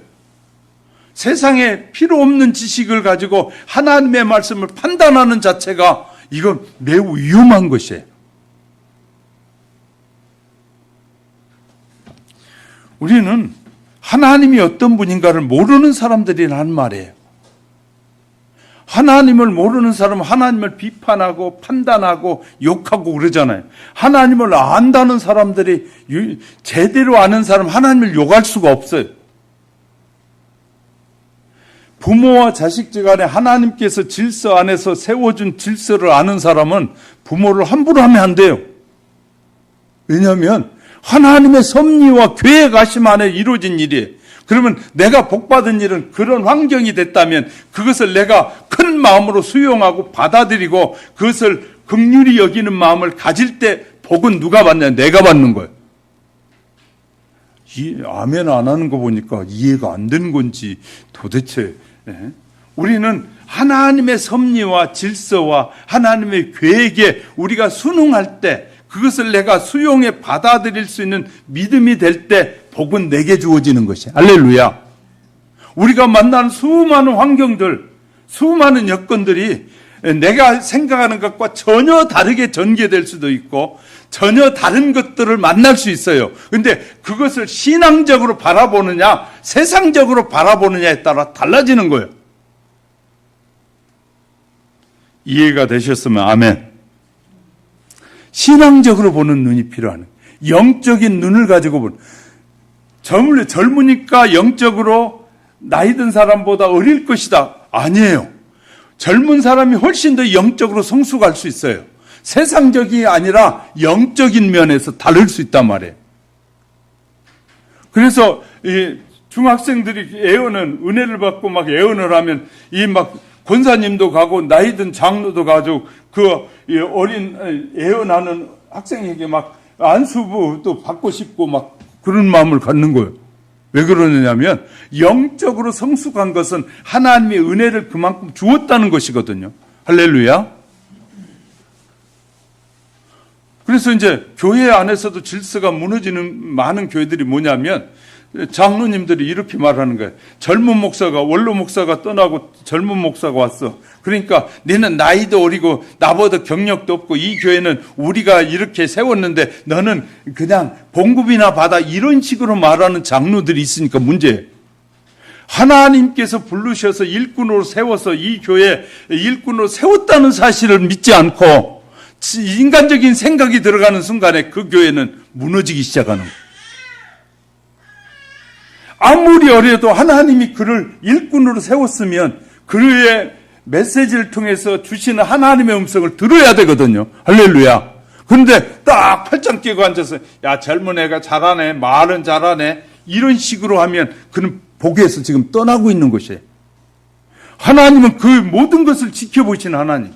세상에 필요 없는 지식을 가지고 하나님의 말씀을 판단하는 자체가 이건 매우 위험한 것이에요. 우리는 하나님이 어떤 분인가를 모르는 사람들이란 말이에요. 하나님을 모르는 사람은 하나님을 비판하고 판단하고 욕하고 그러잖아요. 하나님을 안다는 사람들이 제대로 아는 사람 하나님을 욕할 수가 없어요. 부모와 자식 간에 하나님께서 질서 안에서 세워준 질서를 아는 사람은 부모를 함부로 하면 안 돼요. 왜냐하면 하나님의 섭리와 계획하심 안에 이루어진 일이에요. 그러면 내가 복받은 일은 그런 환경이 됐다면 그것을 내가 큰 마음으로 수용하고 받아들이고 그것을 긍휼히 여기는 마음을 가질 때 복은 누가 받냐? 내가 받는 거예요. 아멘 안 하는 거 보니까 이해가 안 되는 건지 도대체. 우리는 하나님의 섭리와 질서와 하나님의 계획에 우리가 순응할 때 그것을 내가 수용해 받아들일 수 있는 믿음이 될 때 복은 내게 주어지는 것이. 할렐루야. 우리가 만나는 수많은 환경들, 수많은 여건들이 내가 생각하는 것과 전혀 다르게 전개될 수도 있고 전혀 다른 것들을 만날 수 있어요. 그런데 그것을 신앙적으로 바라보느냐 세상적으로 바라보느냐에 따라 달라지는 거예요. 이해가 되셨으면 아멘. 신앙적으로 보는 눈이 필요하는, 영적인 눈을 가지고 보는. 젊으니까 영적으로 나이 든 사람보다 어릴 것이다. 아니에요. 젊은 사람이 훨씬 더 영적으로 성숙할 수 있어요. 세상적이 아니라 영적인 면에서 다를 수 있단 말이에요. 그래서 이 중학생들이 은혜를 받고 막 애언을 하면 이 막 권사님도 가고 나이 든 장로도 가지고 그 어린 애언하는 학생에게 막 안수부도 받고 싶고 막 그런 마음을 갖는 거예요. 왜 그러느냐면 영적으로 성숙한 것은 하나님의 은혜를 그만큼 주었다는 것이거든요. 할렐루야. 그래서 이제 교회 안에서도 질서가 무너지는 많은 교회들이 뭐냐면 장로님들이 이렇게 말하는 거예요. 젊은 목사가, 원로 목사가 떠나고 젊은 목사가 왔어. 그러니까 너는 나이도 어리고 나보다 경력도 없고 이 교회는 우리가 이렇게 세웠는데 너는 그냥 봉급이나 받아, 이런 식으로 말하는 장로들이 있으니까 문제예요. 하나님께서 부르셔서 일꾼으로 세워서 이 교회 일꾼으로 세웠다는 사실을 믿지 않고 인간적인 생각이 들어가는 순간에 그 교회는 무너지기 시작하는 거예요. 아무리 어려도 하나님이 그를 일꾼으로 세웠으면 그의 메시지를 통해서 주시는 하나님의 음성을 들어야 되거든요. 할렐루야. 그런데 딱 팔짱 끼고 앉아서 야, 젊은 애가 잘하네, 말은 잘하네, 이런 식으로 하면 그는 복에서 지금 떠나고 있는 것이에요. 하나님은 그 모든 것을 지켜보시는 하나님.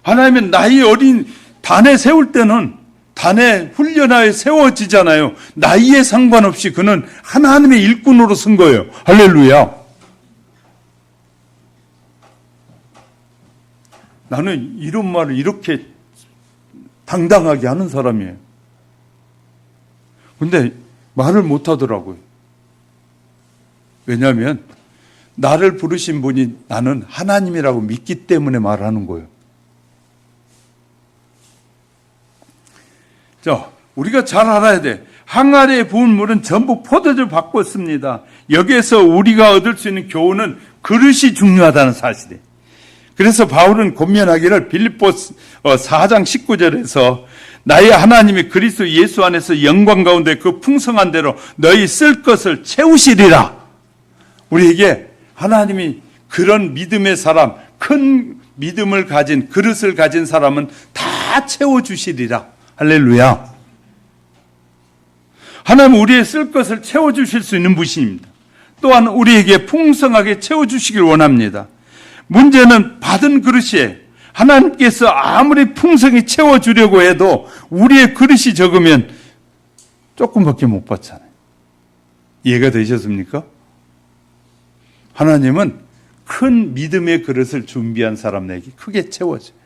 하나님은 나이 어린 단에 세울 때는 단에 훈련하여 세워지잖아요. 나이에 상관없이 그는 하나님의 일꾼으로 쓴 거예요. 할렐루야. 나는 이런 말을 이렇게 당당하게 하는 사람이에요. 근데 말을 못 하더라고요. 왜냐하면 나를 부르신 분이 나는 하나님이라고 믿기 때문에 말하는 거예요. 자, 우리가 잘 알아야 돼. 항아리에 부은 물은 전부 포도주 바꿨습니다. 여기에서 우리가 얻을 수 있는 교훈은 그릇이 중요하다는 사실이에요. 그래서 바울은 권면하기를 빌립보서 4장 19절에서 나의 하나님이 그리스도 예수 안에서 영광 가운데 그 풍성한 대로 너희 쓸 것을 채우시리라. 우리에게 하나님이 그런 믿음의 사람, 큰 믿음을 가진, 그릇을 가진 사람은 다 채워주시리라. 할렐루야. 하나님은 우리의 쓸 것을 채워주실 수 있는 분이십니다. 또한 우리에게 풍성하게 채워주시길 원합니다. 문제는 받은 그릇이에요. 하나님께서 아무리 풍성히 채워주려고 해도 우리의 그릇이 적으면 조금밖에 못 받잖아요. 이해가 되셨습니까? 하나님은 큰 믿음의 그릇을 준비한 사람에게 크게 채워져요.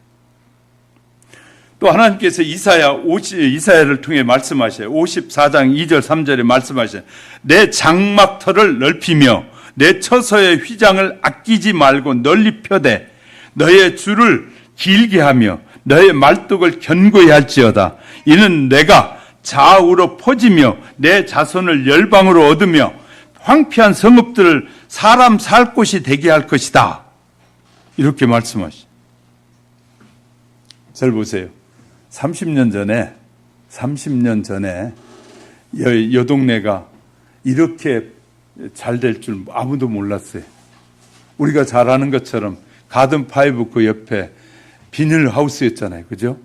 또 하나님께서 이사야를 통해 말씀하셔요. 54장 2절 3절에 말씀하셔요. 내 장막터를 넓히며 내 처소의 휘장을 아끼지 말고 널리 펴되 너의 줄을 길게 하며 너의 말뚝을 견고히 할지어다. 이는 내가 좌우로 퍼지며 내 자손을 열방으로 얻으며 황폐한 성읍들을 사람 살 곳이 되게 할 것이다. 이렇게 말씀하시죠. 잘 보세요. 30년 전에 여 동네가 이렇게 잘 될 줄 아무도 몰랐어요. 우리가 잘 아는 것처럼 가든 파이브 그 옆에 비닐 하우스였잖아요. 그죠?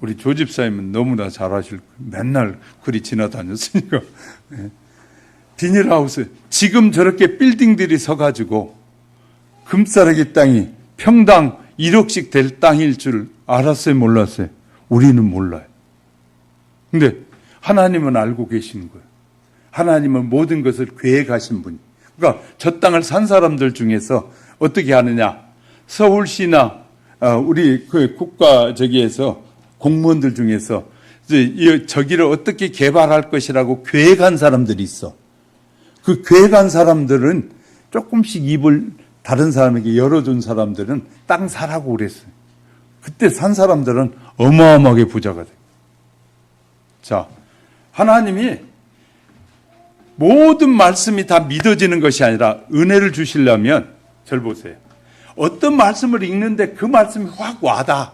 우리 조집사님은 너무나 잘 아실 거예요. 맨날 그리 지나다녔으니까. 비닐하우스, 지금 저렇게 빌딩들이 서가지고 금싸라기 땅이 평당 1억씩 될 땅일 줄 알았어요, 몰랐어요? 우리는 몰라요. 근데 하나님은 알고 계시는 거예요. 하나님은 모든 것을 계획하신 분이. 그러니까 저 땅을 산 사람들 중에서 어떻게 하느냐? 서울시나 우리 그 국가 저기에서 공무원들 중에서 저기를 어떻게 개발할 것이라고 계획한 사람들이 있어. 그 계획한 사람들은 조금씩 입을 다른 사람에게 열어준 사람들은 땅 사라고 그랬어요. 그때 산 사람들은 어마어마하게 부자가 돼요. 자, 하나님이 모든 말씀이 다 믿어지는 것이 아니라 은혜를 주시려면 절 보세요. 어떤 말씀을 읽는데 그 말씀이 확 와닿아.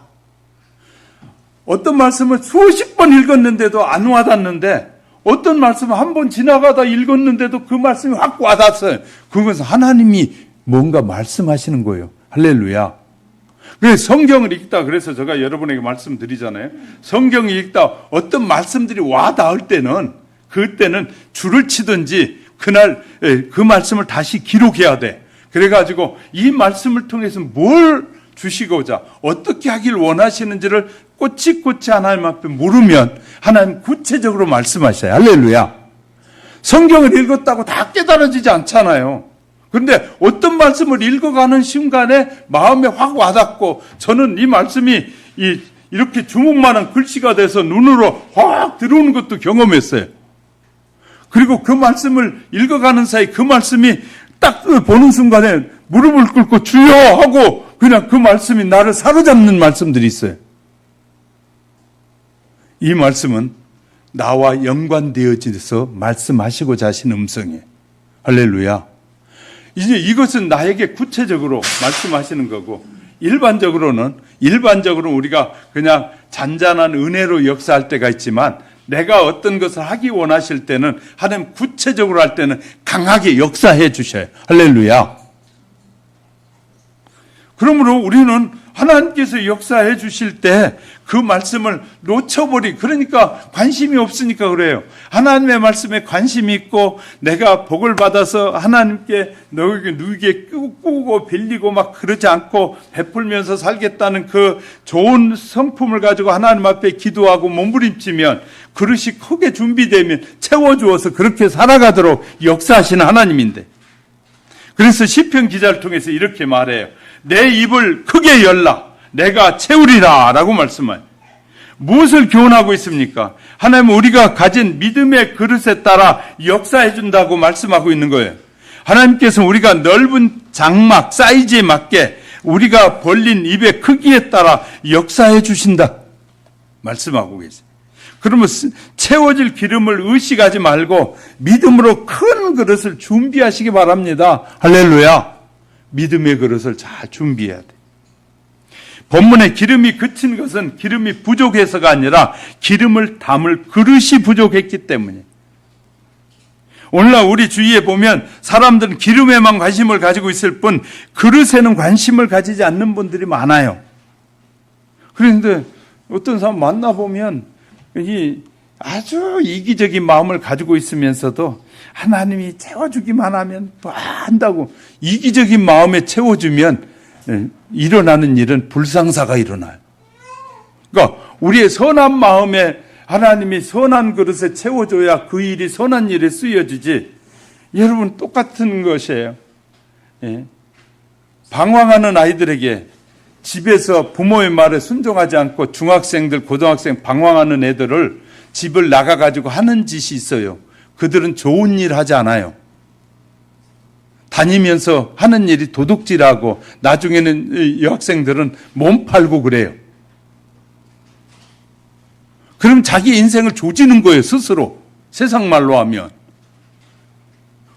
어떤 말씀을 수십 번 읽었는데도 안 와닿는데 어떤 말씀을 한 번 지나가다 읽었는데도 그 말씀이 확 와닿았어요. 그것은 하나님이 뭔가 말씀하시는 거예요. 할렐루야. 그래서 성경을 읽다, 그래서 제가 여러분에게 말씀드리잖아요. 성경을 읽다 어떤 말씀들이 와닿을 때는 그때는 줄을 치든지 그날 그 말씀을 다시 기록해야 돼. 그래가지고 이 말씀을 통해서 뭘 주시고자 어떻게 하길 원하시는지를 꼬치꼬치 하나님 앞에 물으면 하나님 구체적으로 말씀하셔요. 할렐루야. 성경을 읽었다고 다 깨달아지지 않잖아요. 그런데 어떤 말씀을 읽어가는 순간에 마음에 확 와닿고 저는 이 말씀이 이렇게 주먹만한 글씨가 돼서 눈으로 확 들어오는 것도 경험했어요. 그리고 그 말씀을 읽어가는 사이 그 말씀이 딱 보는 순간에 무릎을 꿇고 주여 하고 그냥 그 말씀이 나를 사로잡는 말씀들이 있어요. 이 말씀은 나와 연관되어져서 말씀하시고자 하신 음성이에요. 할렐루야. 이제 이것은 나에게 구체적으로 말씀하시는 거고 일반적으로는 우리가 그냥 잔잔한 은혜로 역사할 때가 있지만 내가 어떤 것을 하기 원하실 때는 하나님 구체적으로 할 때는 강하게 역사해 주셔요. 할렐루야. 그러므로 우리는 하나님께서 역사해 주실 때 그 말씀을 그러니까 관심이 없으니까 그래요. 하나님의 말씀에 관심이 있고 내가 복을 받아서 하나님께 누구에게 꾸고 빌리고 막 그러지 않고 베풀면서 살겠다는 그 좋은 성품을 가지고 하나님 앞에 기도하고 몸부림치면 그릇이 크게 준비되면 채워주어서 그렇게 살아가도록 역사하시는 하나님인데, 그래서 시편 기자를 통해서 이렇게 말해요. 내 입을 크게 열라 내가 채우리라 라고 말씀해요. 무엇을 교훈하고 있습니까? 하나님은 우리가 가진 믿음의 그릇에 따라 역사해 준다고 말씀하고 있는 거예요. 하나님께서 우리가 넓은 장막 사이즈에 맞게 우리가 벌린 입의 크기에 따라 역사해 주신다 말씀하고 계세요. 그러면 채워질 기름을 의식하지 말고 믿음으로 큰 그릇을 준비하시기 바랍니다. 할렐루야. 믿음의 그릇을 잘 준비해야 돼. 본문에 기름이 그친 것은 기름이 부족해서가 아니라 기름을 담을 그릇이 부족했기 때문에. 오늘날 우리 주위에 보면 사람들은 기름에만 관심을 가지고 있을 뿐 그릇에는 관심을 가지지 않는 분들이 많아요. 그런데 어떤 사람 만나보면 아주 이기적인 마음을 가지고 있으면서도 하나님이 채워주기만 하면 뭐 한다고 이기적인 마음에 채워주면 일어나는 일은 불상사가 일어나요. 그러니까 우리의 선한 마음에 하나님이 선한 그릇에 채워줘야 그 일이 선한 일에 쓰여지지. 여러분 똑같은 것이에요. 방황하는 아이들에게 집에서 부모의 말에 순종하지 않고 중학생들, 고등학생 방황하는 애들을 집을 나가가지고 하는 짓이 있어요. 그들은 좋은 일 하지 않아요. 다니면서 하는 일이 도둑질하고 나중에는 여학생들은 몸 팔고 그래요. 그럼 자기 인생을 조지는 거예요, 스스로. 세상 말로 하면.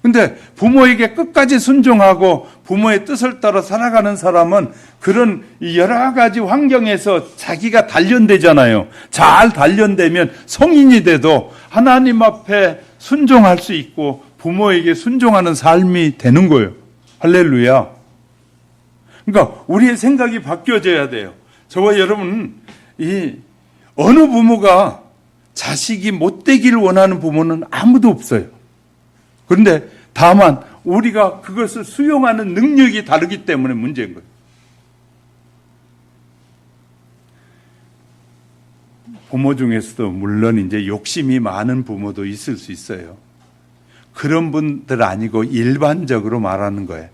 근데 부모에게 끝까지 순종하고 부모의 뜻을 따라 살아가는 사람은 그런 여러 가지 환경에서 자기가 단련되잖아요. 잘 단련되면 성인이 돼도 하나님 앞에 순종할 수 있고 부모에게 순종하는 삶이 되는 거예요. 할렐루야. 그러니까 우리의 생각이 바뀌어져야 돼요. 저와 여러분, 어느 부모가 자식이 못되기를 원하는 부모는 아무도 없어요. 그런데 다만 우리가 그것을 수용하는 능력이 다르기 때문에 문제인 거예요. 부모 중에서도 물론 이제 욕심이 많은 부모도 있을 수 있어요. 그런 분들 아니고 일반적으로 말하는 거예요.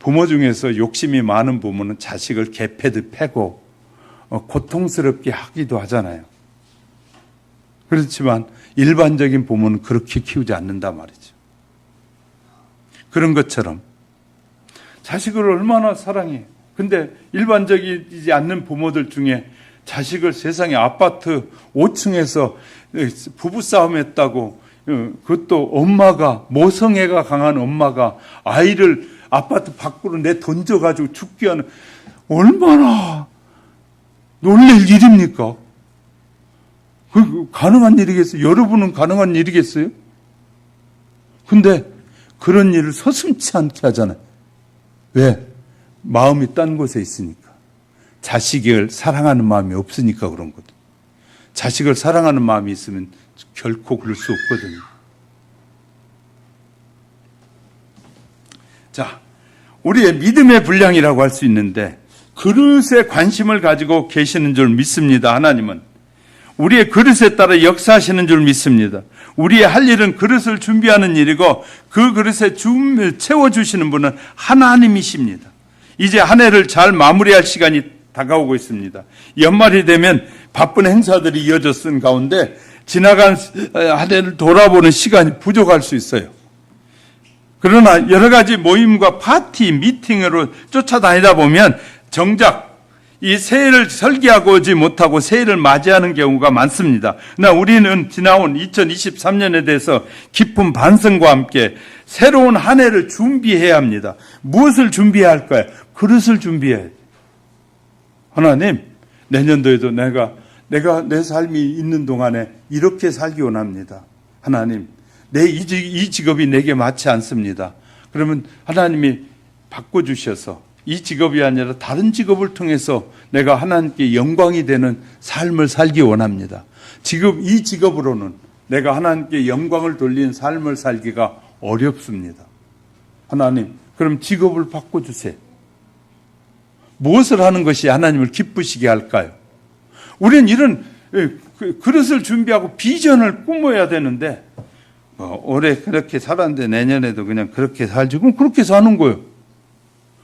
부모 중에서 욕심이 많은 부모는 자식을 개패듯 패고 고통스럽게 하기도 하잖아요. 그렇지만 일반적인 부모는 그렇게 키우지 않는단 말이죠. 그런 것처럼 자식을 얼마나 사랑해. 근데 일반적이지 않는 부모들 중에 자식을 세상에 아파트 5층에서 부부싸움 했다고, 그것도 엄마가, 모성애가 강한 엄마가 아이를 아파트 밖으로 던져가지고 죽게 하는, 얼마나 놀랄 일입니까? 그 가능한 일이겠어요? 여러분은 가능한 일이겠어요? 근데 그런 일을 서슴지 않게 하잖아요. 왜? 마음이 딴 곳에 있으니까. 자식을 사랑하는 마음이 없으니까 그런 거죠. 자식을 사랑하는 마음이 있으면 결코 그럴 수 없거든요. 자, 우리의 믿음의 분량이라고 할 수 있는데 그릇에 관심을 가지고 계시는 줄 믿습니다. 하나님은 우리의 그릇에 따라 역사하시는 줄 믿습니다. 우리의 할 일은 그릇을 준비하는 일이고 그 그릇에 채워주시는 분은 하나님이십니다. 이제 한 해를 잘 마무리할 시간이 다가오고 있습니다. 연말이 되면 바쁜 행사들이 이어졌은 가운데 지나간 한 해를 돌아보는 시간이 부족할 수 있어요. 그러나 여러 가지 모임과 파티, 미팅으로 쫓아다니다 보면 정작 이 새해를 설계하고 오지 못하고 새해를 맞이하는 경우가 많습니다. 그러나 우리는 지나온 2023년에 대해서 깊은 반성과 함께 새로운 한 해를 준비해야 합니다. 무엇을 준비해야 할까요? 그릇을 준비해야 해요. 하나님, 내년도에도 내가 내 삶이 있는 동안에 이렇게 살기 원합니다. 하나님, 이 직업이 내게 맞지 않습니다. 그러면 하나님이 바꿔주셔서 이 직업이 아니라 다른 직업을 통해서 내가 하나님께 영광이 되는 삶을 살기 원합니다. 지금 이 직업으로는 내가 하나님께 영광을 돌리는 삶을 살기가 어렵습니다. 하나님, 그럼 직업을 바꿔주세요. 무엇을 하는 것이 하나님을 기쁘시게 할까요? 우리는 이런 그릇을 준비하고 비전을 꾸며야 되는데 올해 그렇게 살았는데 내년에도 그냥 그렇게 살지. 그럼 그렇게 사는 거예요.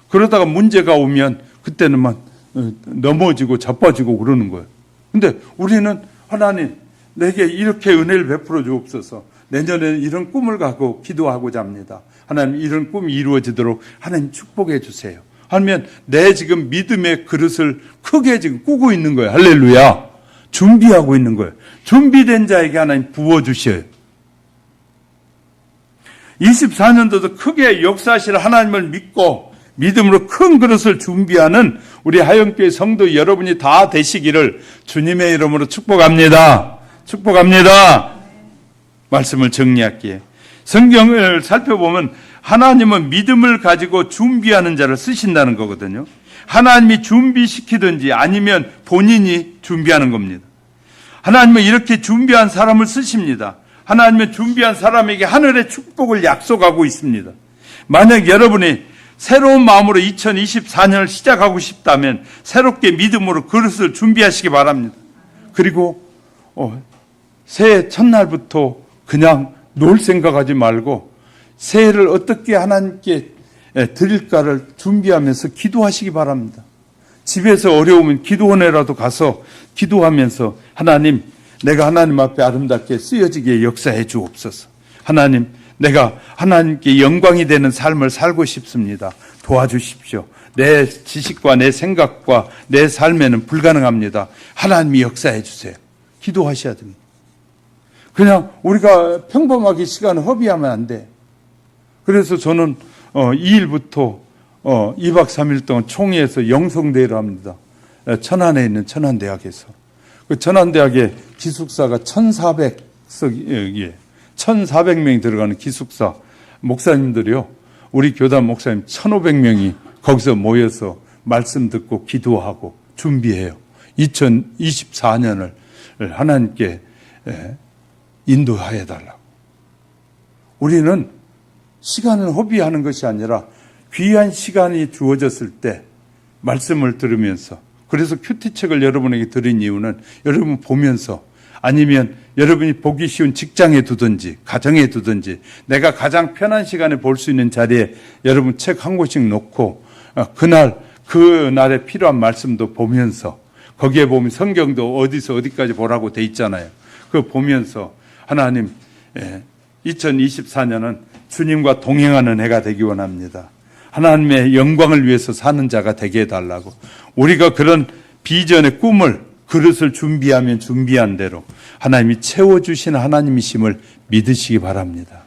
그러다가 문제가 오면 그때는 막 넘어지고 자빠지고 그러는 거예요. 근데 우리는 하나님, 내게 이렇게 은혜를 베풀어 주옵소서. 내년에는 이런 꿈을 갖고 기도하고자 합니다. 하나님, 이런 꿈이 이루어지도록 하나님 축복해 주세요. 하면 내 지금 믿음의 그릇을 크게 지금 꾸고 있는 거예요. 할렐루야. 준비하고 있는 거예요. 준비된 자에게 하나님 부어주셔요. 24년도도 크게 역사하실 하나님을 믿고 믿음으로 큰 그릇을 준비하는 우리 하영교회 성도 여러분이 다 되시기를 주님의 이름으로 축복합니다. 축복합니다. 말씀을 정리할게요. 성경을 살펴보면 하나님은 믿음을 가지고 준비하는 자를 쓰신다는 거거든요. 하나님이 준비시키든지 아니면 본인이 준비하는 겁니다. 하나님은 이렇게 준비한 사람을 쓰십니다. 하나님은 준비한 사람에게 하늘의 축복을 약속하고 있습니다. 만약 여러분이 새로운 마음으로 2024년을 시작하고 싶다면 새롭게 믿음으로 그릇을 준비하시기 바랍니다. 그리고 새해 첫날부터 그냥 놀 생각하지 말고 새해를 어떻게 하나님께 드릴까를 준비하면서 기도하시기 바랍니다. 집에서 어려우면 기도원에라도 가서 기도하면서 하나님, 내가 하나님 앞에 아름답게 쓰여지게 역사해 주옵소서. 하나님, 내가 하나님께 영광이 되는 삶을 살고 싶습니다. 도와주십시오. 내 지식과 내 생각과 내 삶에는 불가능합니다. 하나님이 역사해 주세요. 기도하셔야 됩니다. 그냥 우리가 평범하게 시간을 허비하면 안 돼. 그래서 저는 2일부터 2박 3일 동안 총회에서 영성대회를 합니다. 천안에 있는 천안대학에서. 그 천안대학의 기숙사가 1,400석이에요. 1,400명이 들어가는 기숙사 목사님들이요. 우리 교단 목사님 1,500명이 거기서 모여서 말씀 듣고 기도하고 준비해요. 2024년을 하나님께 인도하여 달라고. 우리는 시간을 허비하는 것이 아니라 귀한 시간이 주어졌을 때 말씀을 들으면서, 그래서 큐티책을 여러분에게 드린 이유는 여러분 보면서, 아니면 여러분이 보기 쉬운 직장에 두든지 가정에 두든지 내가 가장 편한 시간에 볼 수 있는 자리에 여러분 책 한 권씩 놓고 그날에 필요한 말씀도 보면서, 거기에 보면 성경도 어디서 어디까지 보라고 돼 있잖아요. 그거 보면서 하나님, 2024년은 주님과 동행하는 해가 되기 원합니다. 하나님의 영광을 위해서 사는 자가 되게 해달라고, 우리가 그런 비전의 꿈을, 그릇을 준비하면 준비한 대로 하나님이 채워주신 하나님이심을 믿으시기 바랍니다.